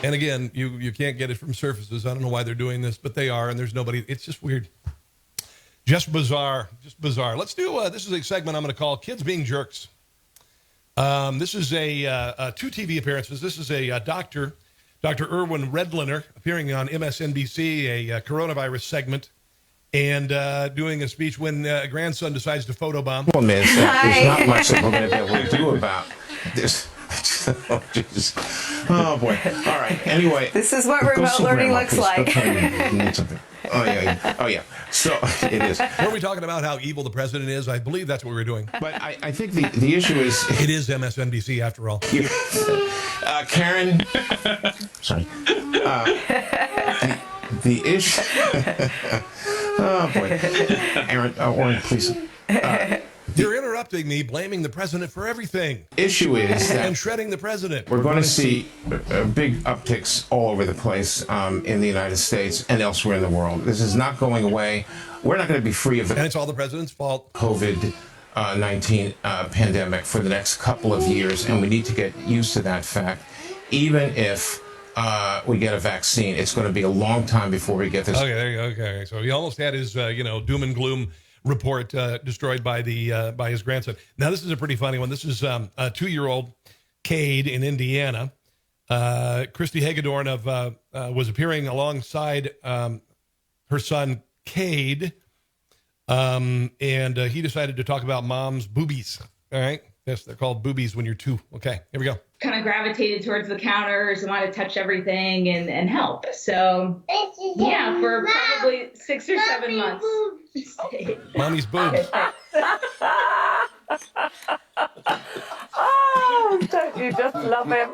And again, you can't get it from surfaces. I don't know why they're doing this, but they are, and there's nobody. It's just weird. Just bizarre. Let's do, this is a segment I'm going to call Kids Being Jerks. This is a 2 TV appearances. This is a Dr. Irwin Redliner appearing on MSNBC, a coronavirus segment, and doing a speech when a grandson decides to photobomb. Well, man, there's not much that we're going to be able to do about this. Oh, Jesus. Oh, boy. All right. Anyway. This is what remote learning looks like. Oh, yeah. So it is. Were we talking about how evil the president is? I believe that's what we were doing. But I think the issue is... It is MSNBC after all. Karen. Sorry. The issue... Oh, boy. Aaron, Warren, please. You're interrupting me, blaming the president for everything. Issue is that... And shredding the president. We're going to see big upticks all over the place in the United States and elsewhere in the world. This is not going away. We're not going to be free of the... And it's all the president's fault. COVID-19 pandemic for the next couple of years, and we need to get used to that fact. Even if we get a vaccine, it's going to be a long time before we get this. Okay, there you go. Okay, so he almost had his, doom and gloom report destroyed by his grandson. Now, this is a pretty funny one. This is a 2-year-old Cade in Indiana. Christy Hagedorn was appearing alongside her son Cade, and he decided to talk about mom's boobies. All right, yes, they're called boobies when you're 2. Okay, here we go. Kind of gravitated towards the counters and wanted to touch everything and help. So, yeah, for probably 6 or 7 months. Mommy's boobs. Oh, don't you just love him?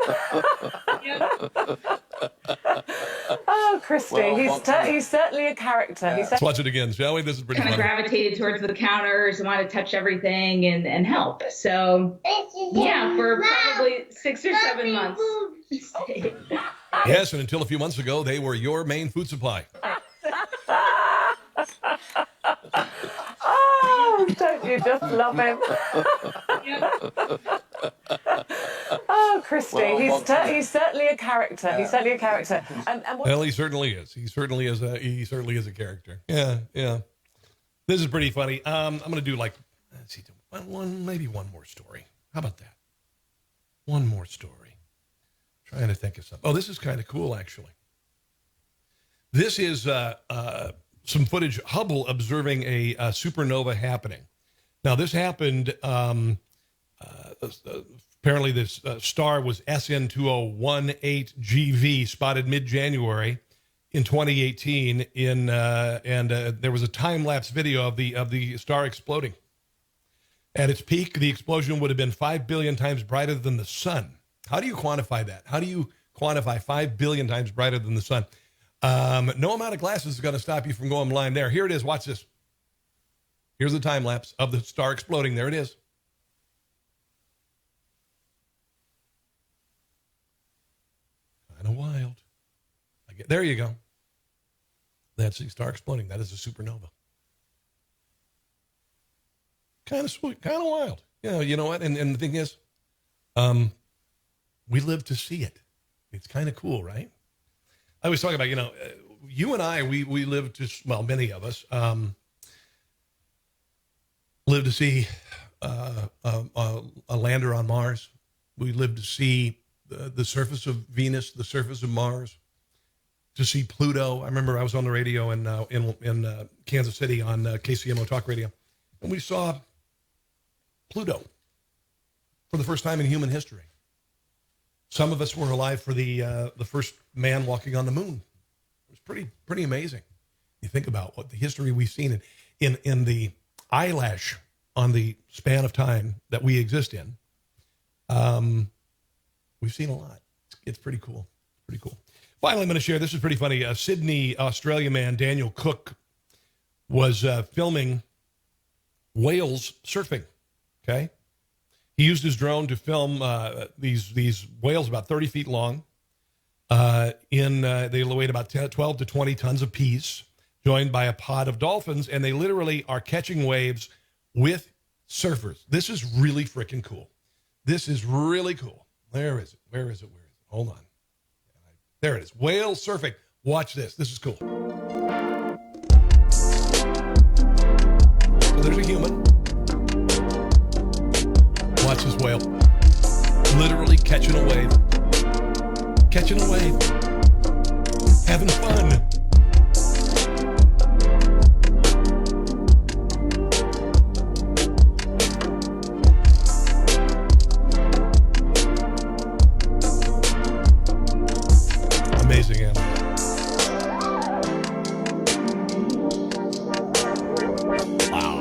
Oh, Christy, he's certainly a character. Let's watch it again, shall we? This is pretty kind funny. of gravitated towards the counters and wanted to touch everything and help. So, yeah, for probably 6 or 7 months. Yes, and until a few months ago, they were your main food supply. Oh, don't you just love him? Oh, Christy, he's certainly a character. He's certainly a character. Well, he certainly is. He certainly is a character. Yeah. This is pretty funny. I'm going to do let's see, maybe one more story. How about that? One more story. Trying to think of something. Oh, this is kind of cool, actually. This is some footage, Hubble observing a supernova happening. Now, this happened, apparently this star was SN2018GV, spotted mid-January in 2018, and there was a time-lapse video of the star exploding. At its peak, the explosion would have been 5 billion times brighter than the sun. How do you quantify that? How do you quantify 5 billion times brighter than the sun? No amount of glasses is going to stop you from going blind there. Here it is. Watch this. Here's the time lapse of the star exploding. There it is. Kind of wild. There you go. That's the star exploding. That is a supernova. Kind of sweet, kind of wild. Yeah, you know what? And the thing is, we live to see it. It's kind of cool, right? I was talking about, you and I, we live to, well, many of us live to see a lander on Mars. We live to see the surface of Venus, the surface of Mars. to see Pluto. I remember I was on the radio in Kansas City on KCMO Talk Radio, and we saw Pluto for the first time in human history. Some of us were alive for the first man walking on the moon. It was pretty amazing. You think about what the history we've seen in the eyelash on the span of time that we exist in. We've seen a lot. It's pretty cool. Pretty cool. Finally, I'm going to share, this is pretty funny. Sydney, Australia man Daniel Cook was filming whales surfing. Okay. He used his drone to film these whales about 30 feet long. They weighed about 12 to 20 tons apiece, joined by a pod of dolphins, and they literally are catching waves with surfers. This is really freaking cool. This is really cool. Where is it? Where is it? Where is it? Hold on. There it is. Whale surfing. Watch this. This is cool. So there's a human. Watch this whale. Literally catching a wave. Catching a wave. Having fun. Amazing animal. Wow.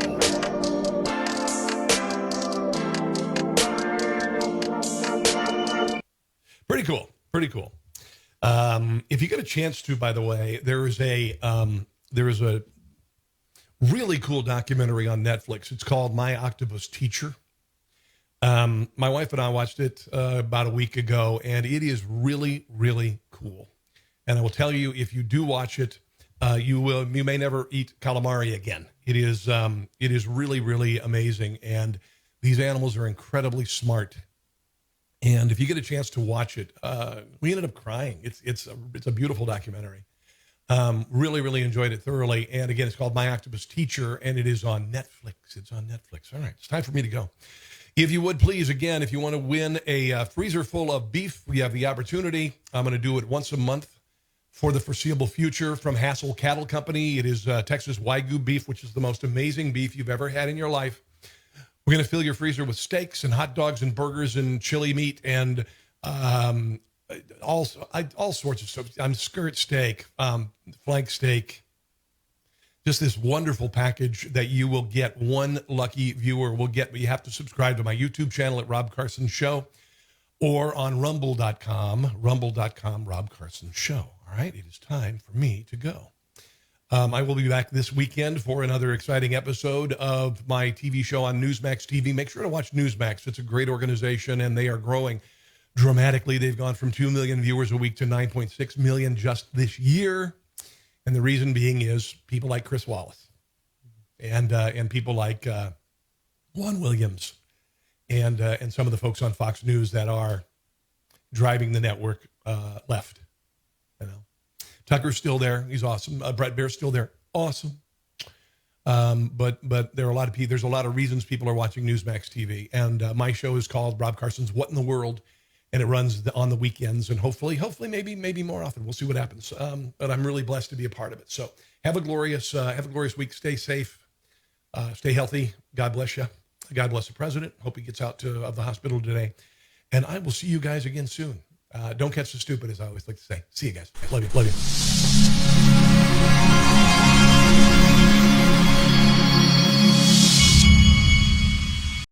Pretty cool. Pretty cool. If you get a chance to, by the way, there is a really cool documentary on Netflix. It's called My Octopus Teacher. My wife and I watched it about a week ago, and it is really, really cool. And I will tell you, if you do watch it, you may never eat calamari again. It is really, really amazing. And these animals are incredibly smart. And if you get a chance to watch it, we ended up crying. It's a beautiful documentary. Really, really enjoyed it thoroughly. And again, it's called My Octopus Teacher, and it is on Netflix. It's on Netflix. All right, it's time for me to go. If you would please, again, if you want to win a freezer full of beef, we have the opportunity. I'm going to do it once a month for the foreseeable future from Hassel Cattle Company. It is Texas Wagyu beef, which is the most amazing beef you've ever had in your life. We're going to fill your freezer with steaks and hot dogs and burgers and chili meat and all sorts of stuff. Skirt steak, flank steak. Just this wonderful package that you will get. One lucky viewer will get. But you have to subscribe to my YouTube channel at Rob Carson Show or on rumble.com, Rob Carson Show. All right, it is time for me to go. I will be back this weekend for another exciting episode of my TV show on Newsmax TV. Make sure to watch Newsmax. It's a great organization, and they are growing dramatically. They've gone from 2 million viewers a week to 9.6 million just this year. And the reason being is people like Chris Wallace and people like Juan Williams and some of the folks on Fox News that are driving the network left. You know, Tucker's still there. He's awesome. Brett Baer's still there. Awesome. But there are a lot of people. There's a lot of reasons people are watching Newsmax TV. And my show is called Rob Carson's What in the World, and it runs on the weekends. And hopefully, maybe more often. We'll see what happens. But I'm really blessed to be a part of it. So have a glorious week. Stay safe. Stay healthy. God bless you. God bless the president. Hope he gets out of the hospital today. And I will see you guys again soon. Don't catch the stupid, as I always like to say. See you guys. Love you.